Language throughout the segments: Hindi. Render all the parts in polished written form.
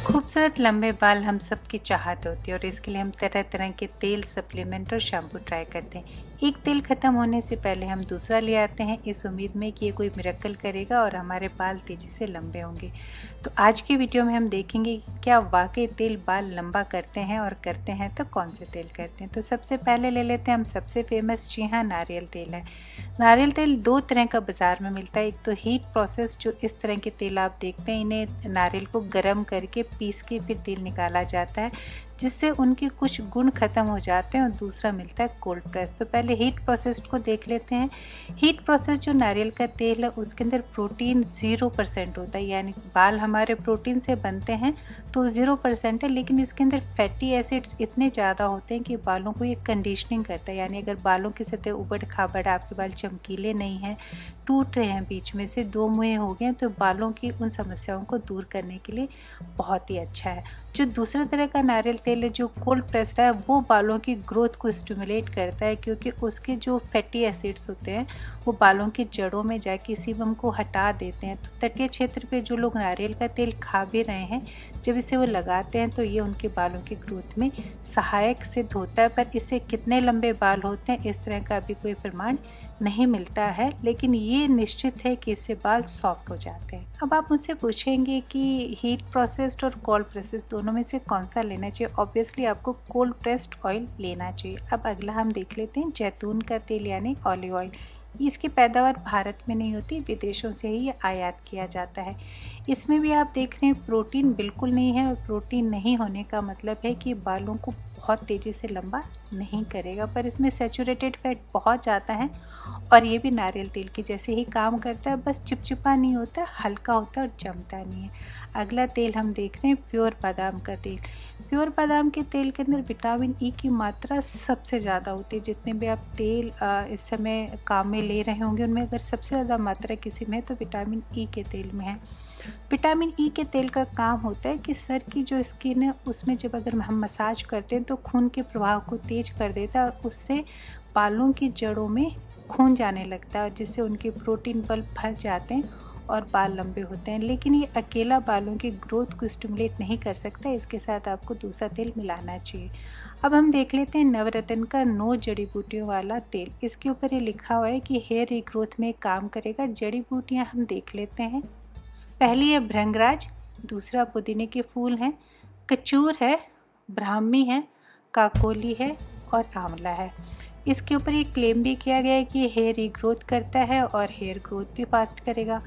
खूबसूरत लंबे बाल हम सब की चाहत होती है और इसके लिए हम तरह तरह के तेल, सप्लीमेंट और शैम्पू ट्राई करते हैं। एक तेल ख़त्म होने से पहले हम दूसरा ले आते हैं इस उम्मीद में कि ये कोई मिरेकल करेगा और हमारे बाल तेज़ी से लंबे होंगे। तो आज की वीडियो में हम देखेंगे कि क्या वाकई तेल बाल लंबा करते हैं और करते हैं तो कौन से तेल करते हैं। तो सबसे पहले ले लेते हैं हम सबसे फेमस, जी हाँ, नारियल तेल है। नारियल तेल दो तरह का बाज़ार में मिलता है। एक तो हीट प्रोसेस, जो इस तरह के तेल आप देखते हैं, इन्हें नारियल को गर्म करके पीस के फिर तेल निकाला जाता है जिससे उनके कुछ गुण ख़त्म हो जाते हैं, और दूसरा मिलता है कोल्ड प्रेस। तो पहले हीट प्रोसेस को देख लेते हैं। हीट प्रोसेस जो नारियल का तेल है उसके अंदर प्रोटीन 0% होता है, यानी बाल हमारे प्रोटीन से बनते हैं तो 0% है, लेकिन इसके अंदर फैटी एसिड्स इतने ज़्यादा होते हैं कि बालों को ये कंडीशनिंग करता है। यानी अगर बालों की सतह उबड़ खाबड़, आपके बाल चमकीले नहीं हैं, टूट रहे हैं, बीच में से दो मुँहे हो गए हैं, तो बालों की उन समस्याओं को दूर करने के लिए बहुत ही अच्छा है। जो दूसरे तरह का नारियल तेल है जो कोल्ड प्रेस्ड है, वो बालों की ग्रोथ को स्टिमुलेट करता है, क्योंकि उसके जो फैटी एसिड्स होते हैं वो बालों की जड़ों में जाके सीबम को हटा देते हैं। तो तटीय क्षेत्र पे जो लोग नारियल का तेल खा भी रहे हैं, जब इसे वो लगाते हैं तो ये उनके बालों की ग्रोथ में सहायक सिद्ध होता है। पर इससे कितने लंबे बाल होते हैं इस तरह का अभी कोई प्रमाण नहीं मिलता है, लेकिन ये निश्चित है कि इससे बाल सॉफ्ट हो जाते हैं। अब आप मुझसे पूछेंगे कि हीट प्रोसेस्ड और कोल्ड प्रेस्ड दोनों में से कौन सा लेना चाहिए। ऑब्वियसली आपको कोल्ड प्रेस्ड ऑयल लेना चाहिए। अब अगला हम देख लेते हैं जैतून का तेल यानी ऑलिव ऑयल। इसकी पैदावार भारत में नहीं होती, विदेशों से ही ये आयात किया जाता है। इसमें भी आप देख रहे हैं प्रोटीन बिल्कुल नहीं है, और प्रोटीन नहीं होने का मतलब है कि बालों को बहुत तेज़ी से लंबा नहीं करेगा। पर इसमें सैचुरेटेड फैट बहुत ज़्यादा है, और ये भी नारियल तेल के जैसे ही काम करता है, बस चिपचिपा नहीं होता, हल्का होता है और जमता नहीं है। अगला तेल हम देख रहे हैं प्योर बादाम का तेल। प्योर बादाम के तेल के अंदर विटामिन ई की मात्रा सबसे ज़्यादा होती है। जितने भी आप तेल इस समय काम में ले रहे होंगे उनमें अगर सबसे ज़्यादा मात्रा किसी में है तो विटामिन ई के तेल में है। विटामिन ई के तेल का काम होता है कि सर की जो स्किन है उसमें जब अगर हम मसाज करते हैं तो खून के प्रवाह को तेज कर देता है, और उससे बालों की जड़ों में खून जाने लगता है, जिससे उनके प्रोटीन बल्ब भर जाते हैं और बाल लंबे होते हैं। लेकिन ये अकेला बालों की ग्रोथ को स्टिमुलेट नहीं कर सकता, इसके साथ आपको दूसरा तेल मिलाना चाहिए। अब हम देख लेते हैं नवरत्न का 9 जड़ी बूटियों वाला तेल। इसके ऊपर ये लिखा हुआ है कि हेयर रीग्रोथ में काम करेगा। जड़ी बूटियाँ हम देख लेते हैं। पहली है भृंगराज, दूसरा पुदीने के फूल हैं, कचूर है, ब्राह्मी है, काकोली है और आंवला है। इसके ऊपर ये क्लेम भी किया गया है कि हेयर रीग्रोथ करता है और हेयर ग्रोथ भी फास्ट करेगा,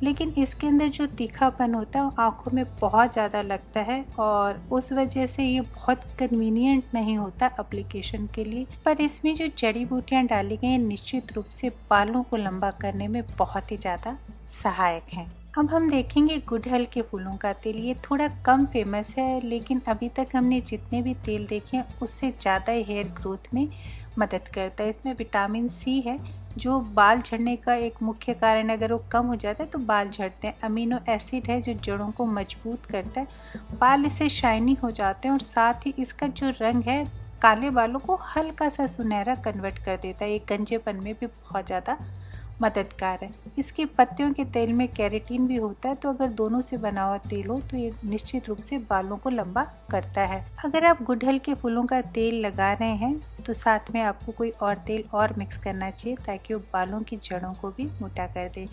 लेकिन इसके अंदर जो तीखापन होता है वो आँखों में बहुत ज़्यादा लगता है, और उस वजह से ये बहुत कन्वीनियंट नहीं होता एप्लीकेशन के लिए। पर इसमें जो जड़ी बूटियाँ डाली गई हैं निश्चित रूप से बालों को लंबा करने में बहुत ही ज़्यादा सहायक हैं। अब हम देखेंगे गुड़हल के फूलों का तेल। ये थोड़ा कम फेमस है, लेकिन अभी तक हमने जितने भी तेल देखे हैं उससे ज़्यादा हेयर ग्रोथ में मदद करता है। इसमें विटामिन सी है जो बाल झड़ने का एक मुख्य कारण, अगर वो कम हो जाता है तो बाल झड़ते हैं। अमीनो एसिड है जो जड़ों को मजबूत करता है, बाल इससे शाइनी हो जाते हैं, और साथ ही इसका जो रंग है काले बालों को हल्का सा सुनहरा कन्वर्ट कर देता है। ये गंजेपन में भी बहुत ज़्यादा मददगार है। इसकी पत्तियों के तेल में कैरेटीन भी होता है, तो अगर दोनों से बना हुआ तेल हो तो ये निश्चित रूप से बालों को लंबा करता है। अगर आप गुड़हल के फूलों का तेल लगा रहे हैं तो साथ में आपको कोई और तेल और मिक्स करना चाहिए ताकि वो बालों की जड़ों को भी मोटा कर दे।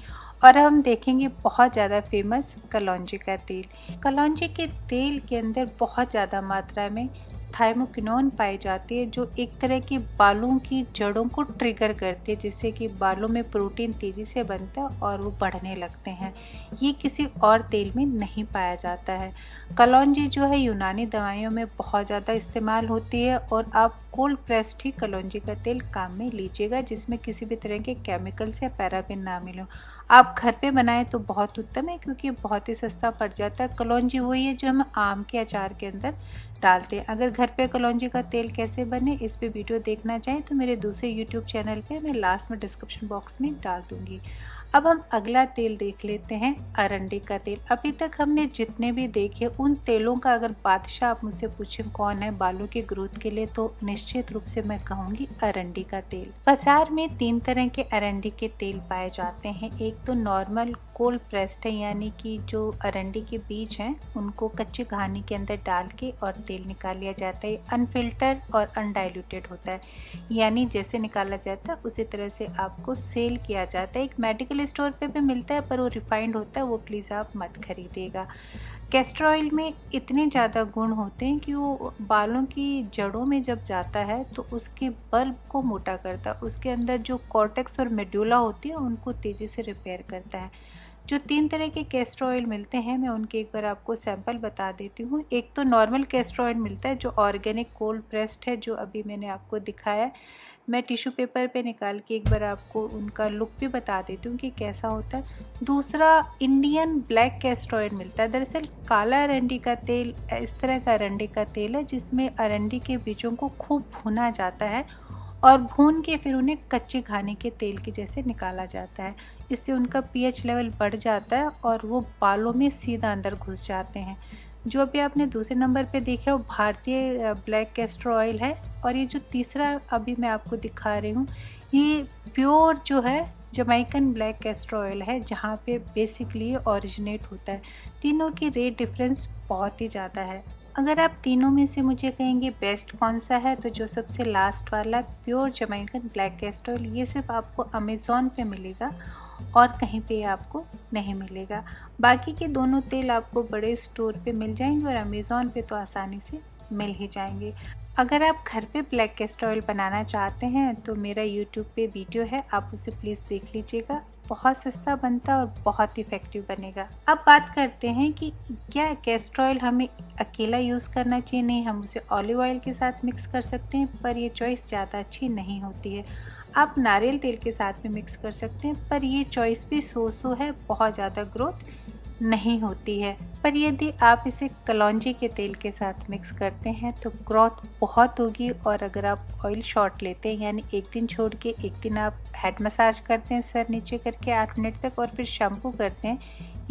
और हम देखेंगे बहुत ज़्यादा फेमस कलौंजी का तेल। कलौंजी के तेल के अंदर बहुत ज़्यादा मात्रा में थाइमोकिनोन पाई जाती है, जो एक तरह की बालों की जड़ों को ट्रिगर करती है, जिससे कि बालों में प्रोटीन तेज़ी से बनता है और वो बढ़ने लगते हैं। ये किसी और तेल में नहीं पाया जाता है। कलौंजी जो है यूनानी दवाइयों में बहुत ज़्यादा इस्तेमाल होती है, और आप कोल्ड प्रेस्ड ही कलौंजी का तेल काम में लीजिएगा जिसमें किसी भी तरह के केमिकल्स या पैराबिन ना मिलो। आप घर पे बनाएं तो बहुत उत्तम है, क्योंकि बहुत ही सस्ता पड़ जाता है। कलौंजी वही है जो हम आम के अचार के अंदर डालते हैं। अगर घर पे कलौंजी का तेल कैसे बने इस पे वीडियो देखना चाहें तो मेरे दूसरे यूट्यूब चैनल पे मैं लास्ट में डिस्क्रिप्शन बॉक्स में डाल दूंगी। अब हम अगला तेल देख लेते हैं अरंडी का तेल। अभी तक हमने जितने भी देखे उन तेलों का अगर बादशाह आप मुझसे पूछें कौन है बालों की ग्रोथ के लिए, तो निश्चित रूप से मैं कहूँगी अरंडी का तेल। बाजार में 3 तरह के अरंडी के तेल पाए जाते हैं। एक तो नॉर्मल कोल्ड प्रेस्ड है, यानी कि जो अरंडी के बीज हैं उनको कच्चे घानी के अंदर डाल के और तेल निकाल लिया जाता है। अनफिल्टर और अनडाइल्यूटेड होता है, यानी जैसे निकाला जाता है उसी तरह से आपको सेल किया जाता है। एक मेडिकल स्टोर पे भी मिलता है पर वो रिफाइंड होता है, वो प्लीज़ आप मत खरीदिएगा। कैस्टर ऑयल में इतने ज़्यादा गुण होते हैं कि वो बालों की जड़ों में जब जाता है तो उसके बल्ब को मोटा करता है, उसके अंदर जो कॉर्टेक्स और मेडुला होती है उनको तेज़ी से रिपेयर करता है। जो 3 तरह के कैस्टर ऑयल मिलते हैं, मैं उनके एक बार आपको सैंपल बता देती हूँ। एक तो नॉर्मल कैस्टर ऑयल मिलता है जो ऑर्गेनिक कोल्ड प्रेस्ड है, जो अभी मैंने आपको दिखाया है। मैं टिश्यू पेपर पे निकाल के एक बार आपको उनका लुक भी बता देती हूँ कि कैसा होता है। दूसरा इंडियन ब्लैक कैस्टर ऑयल मिलता है। दरअसल काला अरंडी का तेल इस तरह का अरंडी का तेल है जिसमें अरंडी के बीजों को खूब भुना जाता है और भून के फिर उन्हें कच्चे खाने के तेल के जैसे निकाला जाता है। इससे उनका पीएच लेवल बढ़ जाता है और वो बालों में सीधा अंदर घुस जाते हैं। जो अभी आपने दूसरे नंबर पे देखा वो भारतीय ब्लैक कैस्टर ऑयल है, और ये जो तीसरा अभी मैं आपको दिखा रही हूँ ये प्योर जो है जमैकन ब्लैक कैस्टर ऑयल है, जहाँ पे बेसिकली ओरिजिनेट होता है। तीनों की रेट डिफरेंस बहुत ही ज़्यादा है। अगर आप तीनों में से मुझे कहेंगे बेस्ट कौन सा है, तो जो सबसे लास्ट वाला pure Jamaican black castor oil, ये सिर्फ आपको अमेज़ॉन पे मिलेगा और कहीं पे आपको नहीं मिलेगा। बाकी के दोनों तेल आपको बड़े स्टोर पे मिल जाएंगे और अमेज़ॉन पे तो आसानी से मिल ही जाएंगे। अगर आप घर पे ब्लैक कैस्टर ऑयल बनाना चाहते हैं तो मेरा यूट्यूब पे वीडियो है, आप उसे प्लीज़ देख लीजिएगा। बहुत सस्ता बनता है और बहुत इफ़ेक्टिव बनेगा। अब बात करते हैं कि क्या कैस्टर ऑयल हमें अकेला यूज़ करना चाहिए। नहीं, हम उसे ऑलिव ऑयल के साथ मिक्स कर सकते हैं, पर ये चॉइस ज़्यादा अच्छी नहीं होती है। आप नारियल तेल के साथ भी मिक्स कर सकते हैं, पर ये चॉइस भी सो है, बहुत ज़्यादा ग्रोथ नहीं होती है। पर यदि आप इसे कलौंजी के तेल के साथ मिक्स करते हैं तो ग्रोथ बहुत होगी। और अगर आप ऑयल शॉट लेते हैं, यानी एक दिन छोड़ के एक दिन आप हेड मसाज करते हैं सर नीचे करके 8 मिनट तक और फिर शैम्पू करते हैं,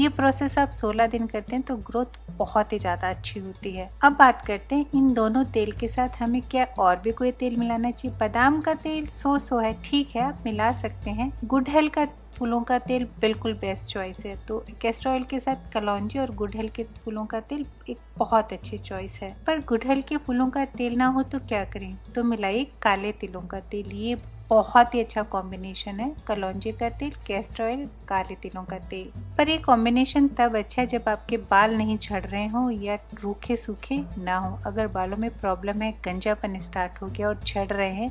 ये प्रोसेस आप 16 दिन करते हैं तो ग्रोथ बहुत ही ज़्यादा अच्छी होती है। अब बात करते हैं इन दोनों तेल के साथ हमें क्या और भी कोई तेल मिलाना चाहिए। बादाम का तेल सो है, ठीक है, आप मिला सकते हैं। गुड़हल का फूलों का तेल बिल्कुल बेस्ट चॉइस है। तो कैस्टर ऑयल के साथ कलौंजी और गुड़हल के फूलों का तेल एक बहुत अच्छी चॉइस है। पर गुड़हल के फूलों का तेल ना हो तो क्या करें, तो मिलाइए काले तिलों का तेल। ये बहुत ही अच्छा कॉम्बिनेशन है, कलौंजी का तेल, कैस्टर ऑयल, काले तिलों का तेल। पर ये कॉम्बिनेशन तब अच्छा है जब आपके बाल नहीं झड़ रहे हों या रूखे सूखे ना हो। अगर बालों में प्रॉब्लम है, गंजापन स्टार्ट हो गया और झड़ रहे हैं,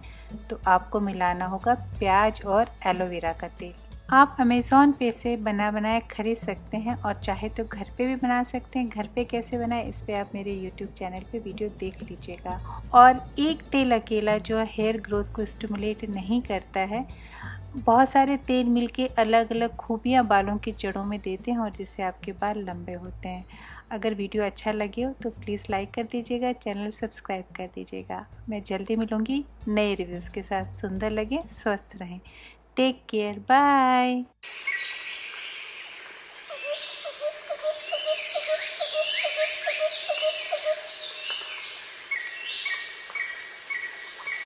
तो आपको मिलाना होगा प्याज और एलोवेरा का तेल। आप अमेज़ॉन पे से बना बनाया खरीद सकते हैं और चाहे तो घर पे भी बना सकते हैं। घर पे कैसे बनाए, इस पे आप मेरे यूट्यूब चैनल पे वीडियो देख लीजिएगा। और एक तेल अकेला जो है हेयर ग्रोथ को स्टिमुलेट नहीं करता है। बहुत सारे तेल मिलके अलग अलग खूबियाँ बालों की जड़ों में देते हैं और जिससे आपके बाल लंबे होते हैं। अगर वीडियो अच्छा लगे हो तो प्लीज़ लाइक कर दीजिएगा, चैनल सब्सक्राइब कर दीजिएगा। मैं जल्दी मिलूँगी नए रिव्यूज़ के साथ। सुंदर लगे, स्वस्थ रहें। Take care, bye.